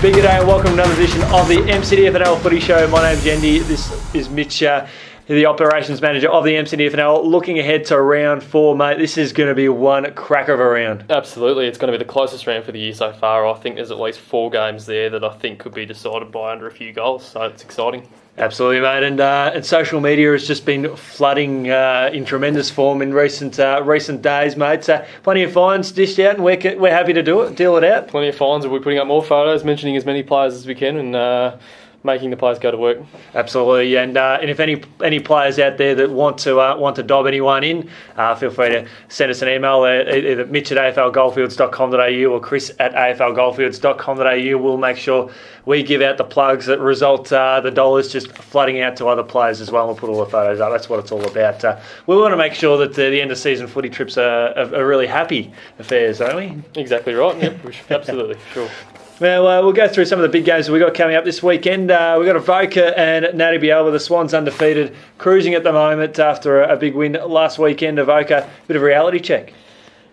Big day and welcome to another edition of the MCDFNL Footy Show. My name's Yeendy. This is Mitch, the operations manager of the MCDFNL. Looking ahead to round 4, mate. This is going to be one cracker of a round. Absolutely. It's going to be the closest round for the year so far. I think there's at least 4 games there that I think could be decided by under a few goals, so it's exciting. Absolutely, mate. And social media has just been flooding in tremendous form in recent days, mate. So plenty of fines dished out, and we're happy to deal it out. Plenty of fines. We'll be putting up more photos, mentioning as many players as we can, and making the players go to work. Absolutely, and if any players out there that want to dob anyone in, feel free to send us an email, either Mitch at aflgoldfields.com.au or Chris at aflgoldfields.com.au. We'll make sure we give out the plugs that result the dollars just flooding out to other players as well. We'll put all the photos up. That's what it's all about. We want to make sure that the end of season footy trips are really happy affairs, don't we? Exactly right. Yep, absolutely, sure. Well, we'll go through some of the big games that we've got coming up this weekend. We've got Avoca and Maryborough, the Swans undefeated, cruising at the moment after a big win last weekend. Avoca, bit of a reality check.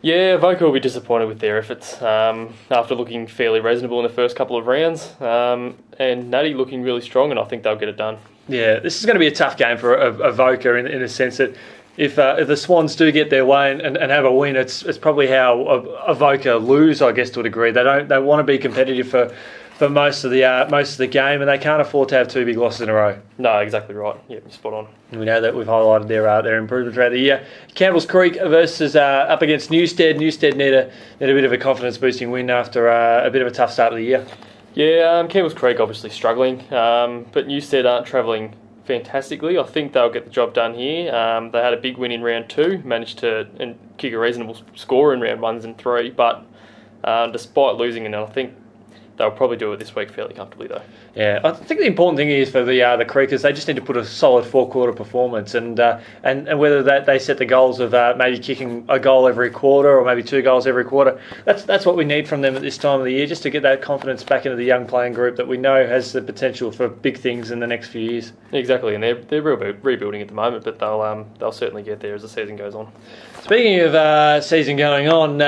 Yeah, Avoca will be disappointed with their efforts after looking fairly reasonable in the first couple of rounds, and Natty looking really strong, and I think they'll get it done. Yeah, this is going to be a tough game for Avoca in a sense that if the Swans do get their way and have a win, it's probably how Avoca lose, I guess, to a degree. They want to be competitive for most of the game, and they can't afford to have 2 big losses in a row. No, exactly right. Yeah, spot on. We know that we've highlighted their improvement throughout the year. Campbell's Creek versus up against Newstead. Newstead need a bit of a confidence boosting win after a bit of a tough start of the year. Yeah, Campbell's Creek obviously struggling, but Newstead aren't travelling fantastically. I think they'll get the job done here. They had a big win in round 2, managed to kick a reasonable score in round 1s and 3, but despite losing, and I think they'll probably do it this week fairly comfortably though. Yeah, I think the important thing is for the Creekers, they just need to put a solid 4-quarter performance, and whether they set the goals of maybe kicking a goal every quarter or maybe 2 goals every quarter. That's what we need from them at this time of the year, just to get that confidence back into the young playing group that we know has the potential for big things in the next few years. Exactly, and they're rebuilding at the moment, but they'll certainly get there as the season goes on. Speaking of season going on,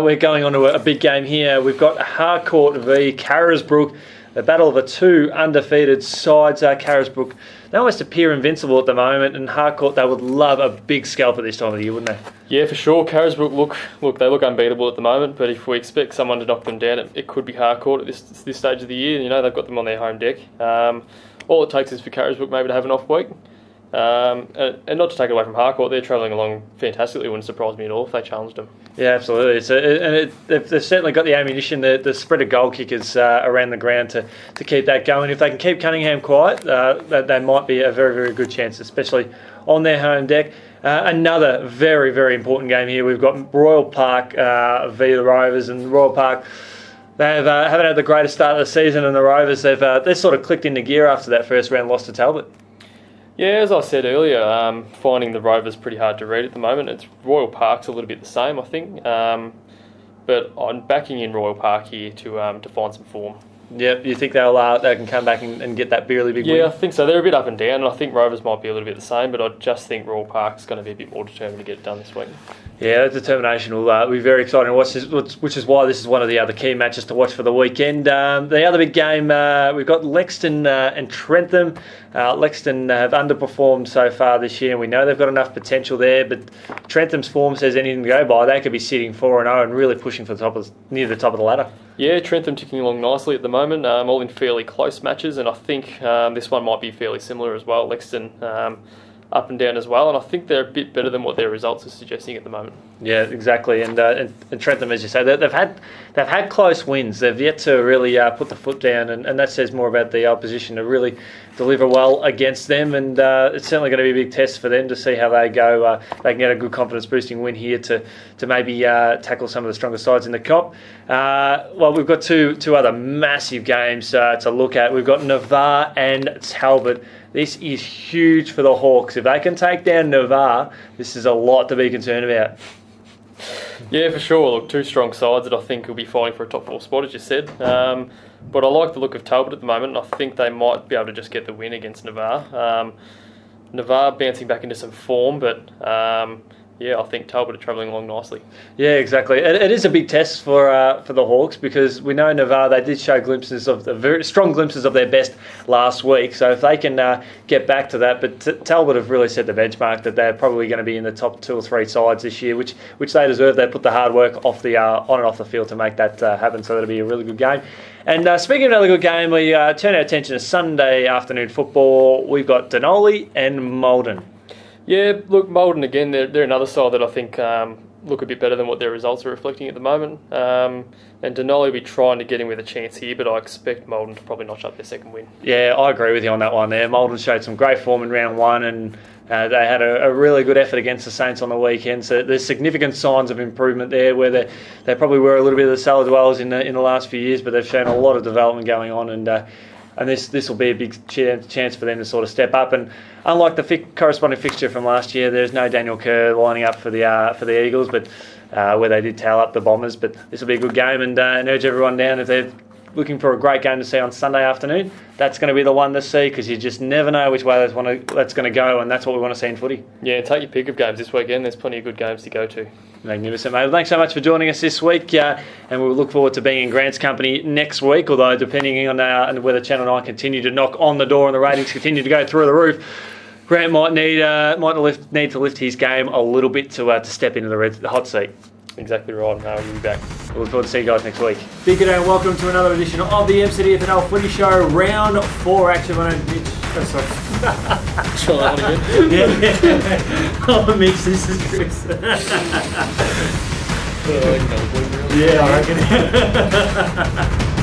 we're going on to a big game here. We've got Harcourt v Carisbrook, the battle of the 2 undefeated sides. Carisbrook, they almost appear invincible at the moment, and Harcourt, they would love a big scalp at this time of the year, wouldn't they? Yeah, for sure. Carisbrook they look unbeatable at the moment, but if we expect someone to knock them down, it could be Harcourt at this stage of the year. You know, they've got them on their home deck. All it takes is for Carisbrook maybe to have an off week. And not to take it away from Harcourt, they're travelling along fantastically. It wouldn't surprise me at all if they challenged them. Yeah, absolutely. They've certainly got the ammunition, the spread of goal kickers around the ground to keep that going. If they can keep Cunningham quiet, they might be a very, very good chance, especially on their home deck. Another very, very important game here. We've got Royal Park v the Rovers, and Royal Park, they haven't had the greatest start of the season, and the Rovers, they've sort of clicked into gear after that first round loss to Talbot. Yeah, as I said earlier, finding the Rovers pretty hard to read at the moment. It's Royal Park's a little bit the same, I think, but I'm backing in Royal Park here to find some form. Yeah, you think they can come back and get that really big win? Yeah, I think so. They're a bit up and down, and I think Rovers might be a little bit the same, but I just think Royal Park's going to be a bit more determined to get it done this week. Yeah, that determination will be very exciting to watch, which is why this is one of the other key matches to watch for the weekend. The other big game, we've got Lexington and Trentham. Lexington have underperformed so far this year, and we know they've got enough potential there, but Trentham's form says anything to go by. They could be sitting 4-0 and really pushing for near the top of the ladder. Yeah, Trentham ticking along nicely at the moment, all in fairly close matches, and I think this one might be fairly similar as well. Lexington up and down as well, and I think they're a bit better than what their results are suggesting at the moment. Yeah, exactly, and Trentham, as you say, they've had close wins. They've yet to really put the foot down, and that says more about the opposition to really deliver well against them, and it's certainly going to be a big test for them to see how they go. They can get a good confidence boosting win here to maybe tackle some of the stronger sides in the comp. Well, we've got two other massive games to look at. We've got Navarre and Talbot. This is huge for the Hawks. If they can take down Navarre, this is a lot to be concerned about. Yeah, for sure. Look, 2 strong sides that I think will be fighting for a top 4 spot, as you said. But I like the look of Talbot at the moment, and I think they might be able to just get the win against Navarre. Navarre bouncing back into some form, but yeah, I think Talbot are travelling along nicely. Yeah, exactly. It is a big test for the Hawks because we know Navarre, they did show glimpses of very strong glimpses of their best last week. So if they can get back to that, but Talbot have really set the benchmark that they're probably going to be in the top 2 or 3 sides this year, which they deserve. They put the hard work off the on and off the field to make that happen. So that'll be a really good game. And speaking of another good game, we turn our attention to Sunday afternoon football. We've got Denali and Maldon. Yeah, look, Maldon again, they're another side that I think look a bit better than what their results are reflecting at the moment. And Denali will be trying to get in with a chance here, but I expect Maldon to probably notch up their second win. Yeah, I agree with you on that one there. Maldon showed some great form in round 1 and they had a really good effort against the Saints on the weekend. So there's significant signs of improvement there where they probably were a little bit of the cellar dwellers in the last few years, but they've shown a lot of development going on and this will be a big chance for them to sort of step up. And unlike the corresponding fixture from last year, there's no Daniel Kerr lining up for the Eagles, but where they did tail up the Bombers. But this will be a good game, and urge everyone down if they're looking for a great game to see on Sunday afternoon. That's going to be the one to see because you just never know which way that's going to go, and that's what we want to see in footy. Yeah, take your pick of games this weekend. There's plenty of good games to go to. Magnificent, mate. Well, thanks so much for joining us this week, and we'll look forward to being in Grant's company next week, although depending on whether Channel 9 continue to knock on the door and the ratings continue to go through the roof, Grant might need to lift his game a little bit to step into the hot seat. Exactly right. No, we'll be back. We'll look forward to see you guys next week. Big good day and welcome to another edition of the MCDFNL Footy Show, round 4 action. My name's Mitch. Oh, sorry. Try that one again. Yeah. Oh, Mitch, this is Chris. Yeah, I reckon.